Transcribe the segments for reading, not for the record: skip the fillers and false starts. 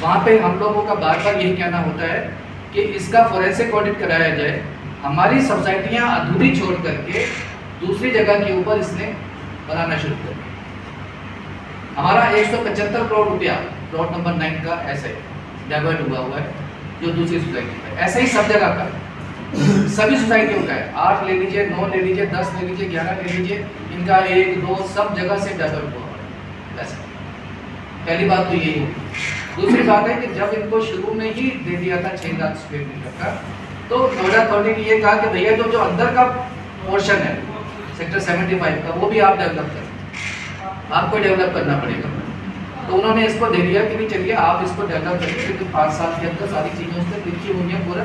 वहाँ पे हम लोगों का बार बार यही कहना होता है कि इसका फोरेंसिक ऑडिट कराया जाए। हमारी सोसाइटियाँ अधूरी छोड़ करके दूसरी जगह के ऊपर इसने बनाना शुरू कर दिया। हमारा 175 करोड़ रुपया प्लॉट नंबर 9 का ऐसे डाइवर्ट हुआ है जो दूसरी सोसाइटी का। ऐसे ही सब जगह का सभी सोसाइटियों का है। 8 ले लीजिए, 9 ले लीजिए, 10 ले लीजिए, 11 ले लीजिए, इनका 1, 2 सब जगह से डाइवर्ट हुआ है ऐसा। पहली बात तो यही होगी। दूसरी बात है कि जब इनको शुरू में ही दे दिया था 6 लाख स्क्वायर मीटर का, तो नोएडा अथॉरिटी ने ये कहा कि भैया जो अंदर का पोर्शन है सेक्टर 75 का वो भी आप डेवलप करें, आपको डेवलप करना पड़ेगा। तो उन्होंने इसको दे दिया कि नहीं चलिए आप इसको डेवलप करिए, क्योंकि 5 साल के अंदर सारी चीज़ें उसमें लिखी हुई हैं। पूरा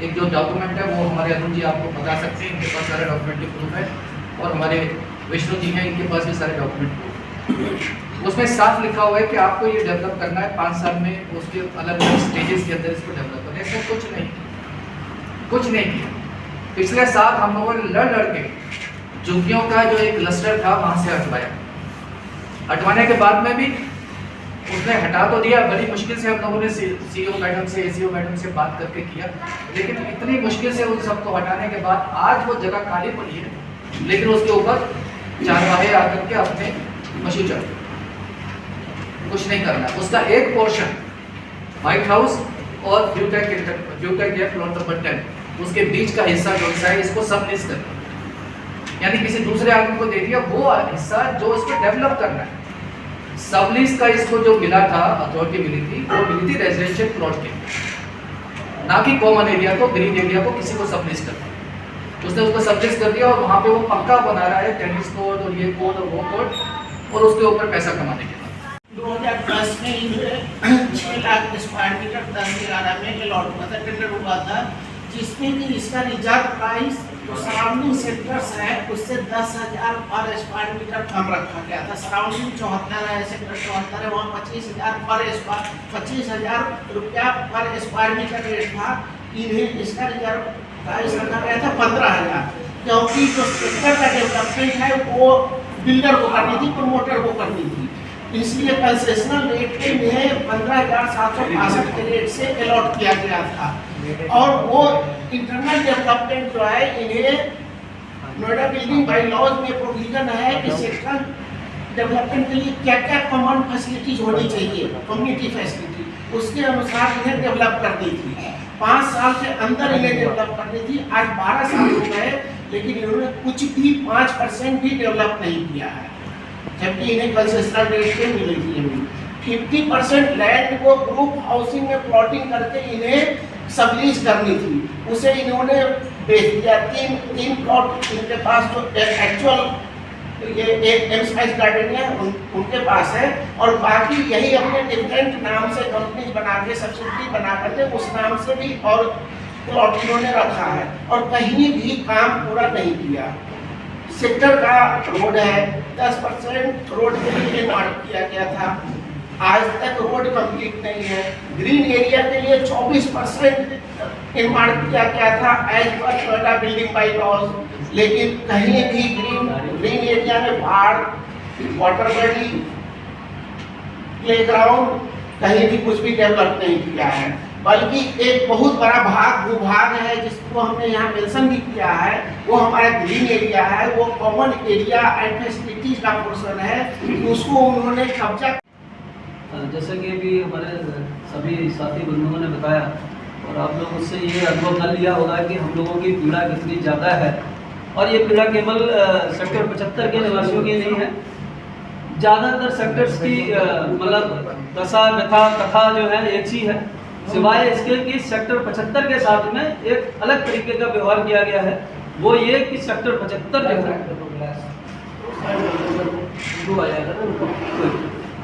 एक जो डॉक्यूमेंट है वो हमारे अरुण जी आपको बता सकते हैं, इनके पास सारे डॉक्यूमेंट प्रूफ है, और हमारे विष्णु जी हैं, इनके पास भी सारे डॉक्यूमेंट प्रूफ। उसमें साफ लिखा हुआ है कि आपको ये डेवलप करना है 5 साल में, उसके अलग अलग स्टेजेस के अंदर इसको डेवलप करना है। इसमें कुछ नहीं किया। पिछले साल हम लोगों ने लड़ के झुग्गियों का जो एक क्लस्टर था वहाँ से हटवाया। हटवाने के बाद में भी उसने हटा तो दिया, बड़ी मुश्किल से हम लोगों ने सीईओ मैडम से, एसीओ मैडम से बात करके किया, लेकिन इतनी मुश्किल से उन सबको हटाने के बाद आज वो जगह खाली पड़ी है, लेकिन उसके ऊपर चारवाहे आकर के अपने मशीन चढ़ते, कुछ नहीं करना। उसका एक पोर्शन व्हाइट हाउस और फ्यूटेक या प्लॉट नंबर 10 उसके बीच का हिस्सा जो है इसको सब लीज कर, यानी किसी दूसरे आदमी को दे दिया वो हिस्सा जो इसको डेवलप करना है। सबलीज का इसको जो मिला था, अथॉरिटी मिली थी, वो मिली थी रेजिडेंशियल प्लॉट के, ना कि कॉमन एरिया को, ग्रीन एरिया को किसी को सबलीज कर दिया। उसने उसको सबलीज कर दिया और वहाँ पे वो पक्का बना रहा है टेनिस कोर्ट और ये कोर्ट और वो कोर्ट, और उसके ऊपर पैसा कमाने के बाद 2010 में 6 लाख स्क्वायर मीटर 10/11 में अलॉट हुआ था, टेंडर हुआ था, जिसमें कि इसका रिजर्व प्राइस जो सराउंडिंग सेक्टर्स है उससे 10,000 पर स्क्वायर मीटर कम रखा गया था। सराउंडिंग 74 है, सेक्टर 74 है, वहाँ 25,000 रुपया पर स्क्वायर मीटर रेट था। इन्हें इसका रिजर्व प्राइस रखा गया था 15,000, क्योंकि जो सेक्टर का डेवलपमेंट है वो बिल्डर को करनी थी, प्रमोटर को करनी थी, इसलिए कंसेशनल रेट के में 15,765 के रेट से अलॉट किया गया था। और वो इंटरनल डेवलपमेंट जो है, इन्हें नोएडा बिल्डिंग बाई लॉज में प्रोविजन है कि सेक्टर डेवलपमेंट के लिए क्या क्या कॉमन फैसिलिटीज होनी चाहिए, कम्युनिटी फैसिलिटी, उसके अनुसार इन्हें डेवलप करनी थी। 5 साल के अंदर इन्हें डेवलप करनी थी। आज 12 साल हो गए, लेकिन इन्होंने कुछ भी 5% भी डेवलप नहीं किया है, जबकि इन्हें कंसेशनल रेट पे मिली थी। 50% लैंड को ग्रुप हाउसिंग में प्लॉटिंग करके इन्हें सबलीज करनी थी, उसे इन्होंने बेच दिया। तीन प्लॉट इनके पास जो एक्चुअल ये एक एम साइज गार्डन है उनके पास है, और बाकी यही अपने डिफरेंट नाम से कंपनी बना के सब्सिडी बना करके उस नाम से भी और प्लॉट इन्होंने रखा है, और कहीं भी काम पूरा नहीं किया। सेक्टर का रोड है, 10% रोड के लिए निर्माण किया गया था, आज तक रोड कंप्लीट नहीं है। ग्रीन एरिया के लिए 24% निर्माण किया गया था as per Noida building by laws, लेकिन कहीं भी ग्रीन एरिया में बाढ़, वाटर बॉडी, प्लेग्राउंड कहीं भी कुछ भी डेवलप नहीं किया है। बल्कि एक बहुत बड़ा भूभाग है जिसको हमने यहाँ मेंशन भी किया है, वो हमारा ग्रीन एरिया है, वो कॉमन एरिया एंड फैसिलिटीज का पोर्शन है, उसको उन्होंने कब्जा। जैसे कि अभी हमारे सभी साथी बंधुओं ने बताया, और आप लोग उससे ये अनुभव कर लिया होगा कि हम लोगों की पीड़ा कितनी ज़्यादा है, और ये पीड़ा केवल सेक्टर 75 के निवासियों की नहीं है, ज़्यादातर सेक्टर्स की मतलब दशा व्यथा कथा जो है एक ही है, सिवाय इसके कि सेक्टर 75 के साथ में एक अलग तरीके का व्यवहार किया गया है। वो ये कि सेक्टर 75 जो है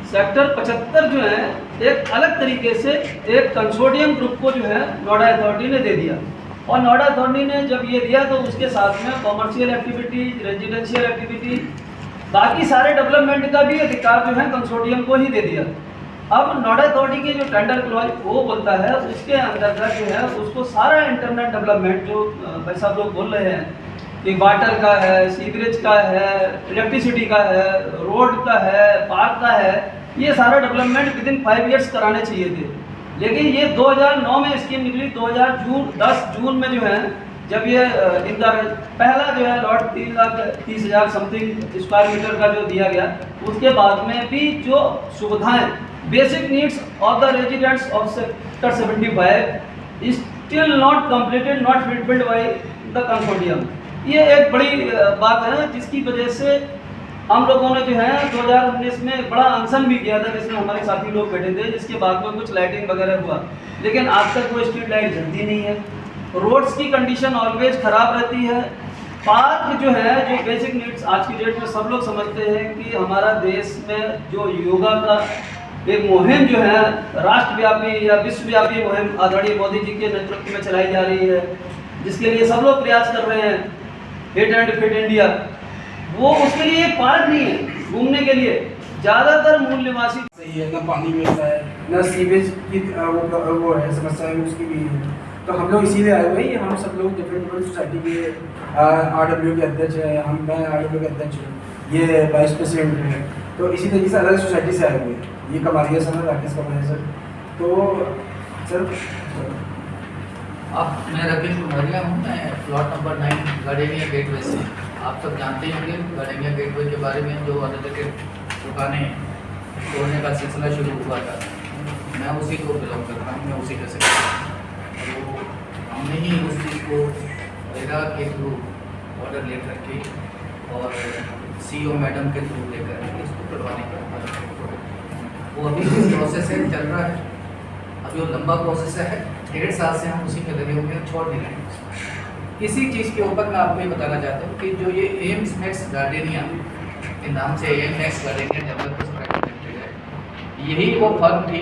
सेक्टर 75 जो है एक अलग तरीके से एक कंसोर्टियम ग्रुप को जो है नोएडा अथॉरिटी ने दे दिया, और नोएडा अथॉरिटी ने जब ये दिया तो उसके साथ में कॉमर्शियल एक्टिविटी, रेजिडेंशियल एक्टिविटी, बाकी सारे डेवलपमेंट का भी अधिकार जो है कंसोर्टियम को ही दे दिया। अब नोएडा अथॉरिटी के जो टेंडर क्लॉज वो बोलता है उसके अंतर्गत जो है उसको सारा इंटरनेट डेवलपमेंट जो भाई साहब लोग बोल रहे हैं कि वाटर का है, सीवरेज का है, इलेक्ट्रिसिटी का है, रोड का है, पार्क का है, ये सारा डेवलपमेंट विदिन 5 ईयर्स कराने चाहिए थे, लेकिन ये 2009 में स्कीम निकली, 10 जून में जो है जब ये इनका पहला जो है लॉट 3,30,000 समथिंग स्क्वायर मीटर का जो दिया गया, उसके बाद में भी जो सुविधाएं basic needs of the residents of sector 75 still not completed, not fulfilled by the consortium. ये एक बड़ी बात है जिसकी वजह से हम लोगों ने जो है 2019 में बड़ा अनशन भी किया था, जिसमें हमारे साथी लोग बैठे थे, जिसके बाद में कुछ लाइटिंग वगैरह हुआ, लेकिन आज तक वो स्ट्रीट लाइट जलती नहीं है। रोड्स की कंडीशन ऑलवेज ख़राब रहती है। पार्क जो है, जो बेसिक नीड्स आज की डेट में सब लोग समझते हैं कि हमारा देश में जो योगा का एक मुहिम जो है राष्ट्रव्यापी या विश्वव्यापी मुहिम आदरणीय मोदी जी के नेतृत्व में चलाई जा रही है, जिसके लिए सब लोग प्रयास कर रहे हैं, हिट एंड फिट इंडिया, वो उसके लिए एक पार्क नहीं है घूमने के लिए। ज़्यादातर मूल निवासी सही है, ना पानी मिलता है, ना सीवेज की वो है समस्या है, उसकी भी है। तो हम लोग इसीलिए आए हुए हैं। हम सब लोग डिफरेंट सोसाइटी के RW के अध्यक्ष हैं, मैं RW के अध्यक्ष हूँ, ये वाइस प्रेसिडेंट है। तो इसी तरीके से अलग सोसाइटी से आए हुए हैं। ये कमारिया सर है, राकेश कमारिया सर। तो सर अब मैं राकेश कमारिया हूँ, मैं प्लॉट नंबर 9 गडेनिया गेटवे से। आप सब जानते होंगे गडेनिया गेटवे के बारे में, जो अनधिकृत दुकानें तोड़ने का सिलसिला शुरू हुआ था, मैं उसी को बिलोंग करता हूँ, मैं उसी का सेक्रेटरी। तो हमने ही उस चीज़ को रेरा के थ्रू ऑर्डर लेकर के और CEO मैडम के थ्रू लेकर इसको करवाने का वो अभी भी प्रोसेस है, चल रहा है। अभी वो लंबा प्रोसेस है, 1.5 साल से हम उसी में लगे हुए हैं, छोड़ नहीं रहे हैं। इसी चीज़ के ऊपर मैं आपको ये बताना चाहता हूँ कि जो ये एम्स मैक्स गार्डेनिया के नाम से M Max Gardenia developers private limited है, यही वो फर्म थी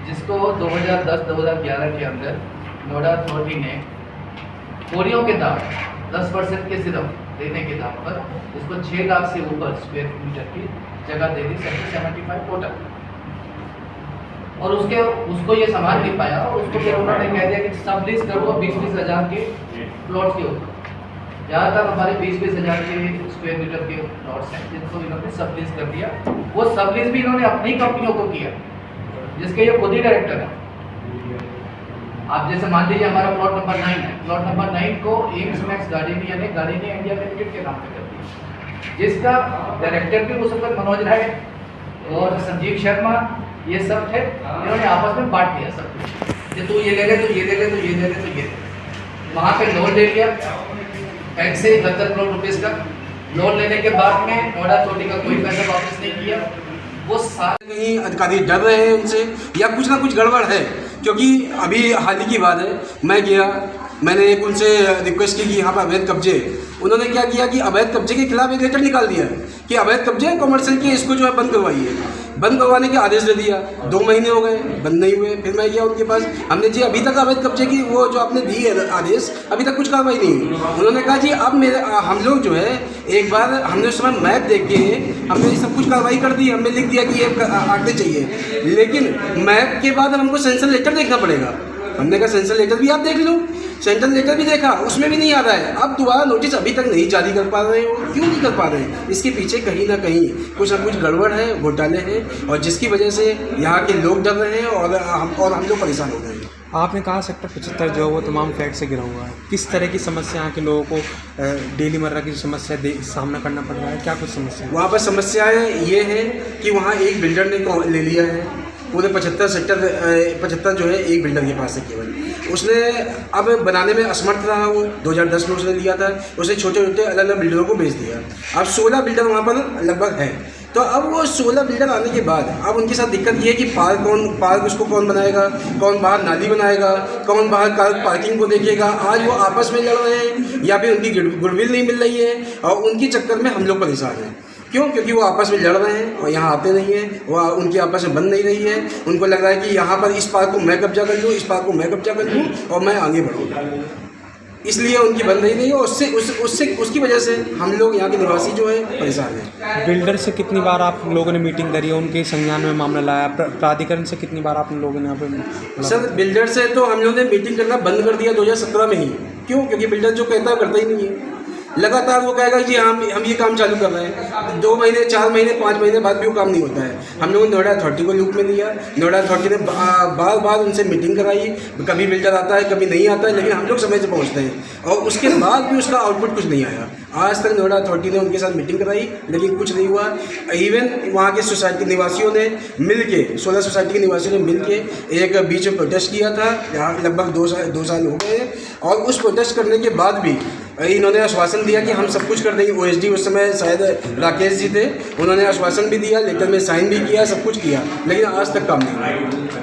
जिसको 2010-2011 के अंदर नोएडा अथॉरिटी ने कोरियों के दाम 10% के सिर्फ देने के दाम पर इसको 6 लाख से ऊपर स्क्वायर मीटर की जगह दे दी, सेक्टर 75 टोटल। और उसको ये संभाल नहीं पाया और उसको फिर उन्होंने कह दिया कि सब लीज कर दो 20-20 हज़ार के प्लॉट्स के ऊपर। ज़्यादातर हमारे 20-20 हज़ार के स्क्वायर मीटर के प्लॉट्स हैं जिनको इन्होंने सब लीज कर दिया। वो सब लीज भी इन्होंने अपनी कंपनियों को किया, जिसके ये खुद ही डायरेक्टर है। आप जैसे मान लीजिए हमारा प्लॉट नंबर 9 है, प्लॉट नंबर 9 को एम्स मैक्स गार्डेनिया ने गार्डेनिया इंडिया लिमिटेड के नाम पे कर दिया, जिसका डायरेक्टर भी उस वक्त मनोज राय और संजीव शर्मा ये सब थे। इन्होंने आपस में बांट दिया सब कुछ, जो तू ये ले ले, तो ये ले ले, तो ये ले ले, तो ये ले। वहाँ पे लोन ले लिया बैंक से 71 करोड़ रुपये का। लोन लेने के बाद में नोएडा अथॉरिटी का कोई पैसा वापस नहीं किया। वो सारे कहीं अधिकारी डर रहे हैं उनसे या कुछ ना कुछ गड़बड़ है। क्योंकि अभी हाल ही की बात है, मैं गया, मैंने एक उनसे रिक्वेस्ट की कि यहाँ पर अवैध कब्जे, उन्होंने क्या किया कि अवैध कब्जे के खिलाफ एक लेटर निकाल दिया कि अवैध कब्जे कॉमर्शियल के इसको जो है बंद करवाइए। बंद करवाने के आदेश दे दिया, 2 महीने हो गए, बंद नहीं हुए। फिर मैं गया उनके पास, हमने जी अभी तक अवैध कब्जे की वो जो आपने दी है आदेश, अभी तक कुछ कार्रवाई नहीं हुई। उन्होंने कहा जी अब हम लोग जो है एक बार हमने उस समय मैप देख के हमने सब कुछ कार्रवाई कर दी, हमने लिख दिया कि ये आगे चाहिए, लेकिन मैप के बाद हमको सेंसर लेटर देखना पड़ेगा। हमने कहा सेंसर लेटर भी आप देख लो, सेंटर लेटर भी देखा, उसमें भी नहीं आ रहा है। अब दोबारा नोटिस अभी तक नहीं जारी कर पा रहे हो, क्यों नहीं कर पा रहे हैं? इसके पीछे कहीं ना कुछ गड़बड़ है, घोटाले हैं, और जिसकी वजह से यहाँ के लोग डर रहे हैं और हम लोग परेशान हो गए हैं। आपने कहा सेक्टर 75 जो है वो तमाम फैक्ट से घिरा हुआ है। किस तरह की समस्या यहाँ के लोगों को डेली मर्रा की समस्या सामना करना पड़ रहा है? क्या कुछ समस्या वहाँ पर समस्याएँ ये है कि वहाँ एक बिल्डर ने ले लिया है पूरे 75 जो है एक बिल्डर के पास है केवल। उसने अब बनाने में असमर्थ रहा, वो 2010 में उसने लिया था, उसने छोटे छोटे अलग अलग बिल्डरों को बेच दिया। अब 16 बिल्डर वहाँ पर लगभग है। तो अब वो 16 बिल्डर आने के बाद अब उनके साथ दिक्कत ये है कि पार्क उसको कौन बनाएगा, कौन बाहर नाली बनाएगा, कौन बाहर कार पार्किंग को देखेगा। आज वो आपस में लड़ रहे हैं या फिर उनकी गुडविल नहीं मिल रही है, और उनके चक्कर में हम लोग परेशान हैं। क्यों? क्योंकि वो आपस में लड़ रहे हैं और यहाँ आते नहीं हैं, वो उनकी आपस में बन नहीं रही है। उनको लग रहा है कि यहाँ पर इस पार्क को मैं कब्जा कर लूँ, इस पार्क को मैं कब्जा कर लूँ और मैं आगे बढ़ूँ, इसलिए उनकी बन रही नहीं है। उसकी वजह से हम लोग यहाँ के निवासी जो है परेशान हैं। बिल्डर से कितनी बार आप लोगों ने मीटिंग करी है, उनके संज्ञान में मामला लाया? प्राधिकरण से कितनी बार आप लोगों ने यहाँ पे? सर बिल्डर से तो हम लोगों ने मीटिंग करना बंद कर दिया 2017 में ही। क्यों? क्योंकि बिल्डर जो कहता है करता ही नहीं है। लगातार वो कहेगा कि हम ये काम चालू कर रहे हैं, 2 महीने 4 महीने 5 महीने बाद भी वो काम नहीं होता है। हम लोगों ने नोएडा अथॉरिटी को लूप में लिया, नोएडा अथॉरिटी ने बार बार उनसे मीटिंग कराई, कभी बिल्डर आता है कभी नहीं आता है, लेकिन हम लोग समय से पहुँचते हैं और उसके बाद भी उसका आउटपुट कुछ नहीं आया। आज तक नोएडा अथॉरिटी ने उनके साथ मीटिंग कराई लेकिन कुछ नहीं हुआ। इवन वहाँ के सोसाइटी निवासियों ने मिल के 16 सोसाइटी के निवासियों ने मिल के एक बीच में प्रोटेस्ट किया था, यहाँ लगभग 2 साल हो गए हैं, और उस प्रोटेस्ट करने के बाद भी इन्होंने आश्वासन दिया कि हम सब कुछ कर देंगे। OSD उस समय शायद राकेश जी थे, उन्होंने आश्वासन भी दिया, लेटर में साइन भी किया, सब कुछ किया, लेकिन आज तक काम नहीं हुआ।